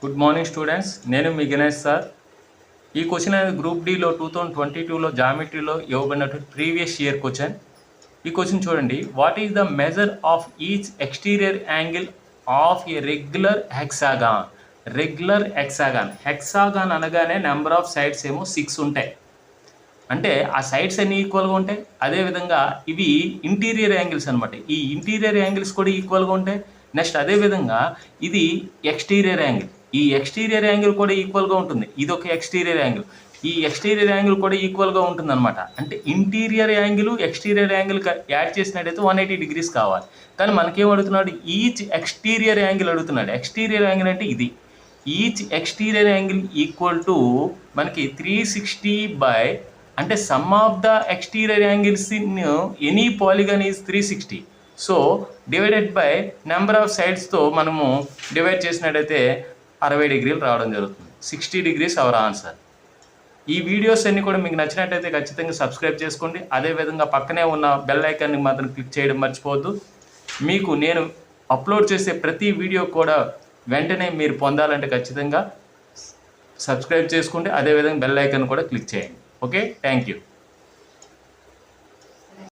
Good morning students, నేను మీ Ganesh sir. ఈ question అనేది గ్రూప్ డిలో 2022లో జామెట్రీలో ఇవ్వబడినటువంటి ప్రీవియస్ ఇయర్ క్వశ్చన్. ఈ క్వశ్చన్ చూడండి. What is the measure of each exterior angle of A regular hexagon? Regular hexagon అనగానే number of sides ఏమో 6 ఉంటాయి. అంటే ఆ సైడ్స్ అన్ని ఈక్వల్గా ఉంటాయి. అదేవిధంగా ఇవి ఇంటీరియర్ యాంగిల్స్ అనమాట. ఈ ఇంటీరియర్ యాంగిల్స్ కూడా ఈక్వల్గా ఉంటాయి. నెక్స్ట్ అదేవిధంగా ఇది ఎక్స్టీరియర్ యాంగిల్. ఈ ఎక్స్టీరియర్ యాంగిల్ కూడా ఈక్వల్గా ఉంటుంది. ఇది ఒక ఎక్స్టీరియర్ యాంగిల్. ఈ ఎక్స్టీరియర్ యాంగిల్ కూడా ఈక్వల్గా ఉంటుంది అనమాట. అంటే interior angle exterior angle add చేసినట్టయితే 180 degrees కావాలి. కానీ మనకేం అడుగుతున్నాడు? ఈచ్ ఎక్స్టీరియర్ యాంగిల్ అడుగుతున్నాడు. ఎక్స్టీరియర్ యాంగిల్ అంటే ఇది. Each exterior angle equal to మనకి 360 బై, అంటే sum of the exterior angles in any polygon is 360. So divided by number of సైడ్స్తో మనము డివైడ్ చేసినట్టయితే 60 degrees రావడం జరుగుతుంది. 60 degrees అవర్ ఆన్సర్. ఈ వీడియోస్ అన్నీ కూడా మీకు నచ్చినట్టయితే ఖచ్చితంగా సబ్స్క్రైబ్ చేసుకోండి. అదేవిధంగా పక్కనే ఉన్న బెల్ ఐకాన్ని మాత్రం క్లిక్ చేయడం మర్చిపోవద్దు. మీకు నేను అప్లోడ్ చేసే ప్రతి వీడియో కూడా వెంటనే మీరు పొందాలంటే ఖచ్చితంగా సబ్స్క్రైబ్ చేసుకోండి. అదేవిధంగా బెల్ ఐకాన్ కూడా క్లిక్ చేయండి. Okay, thank you.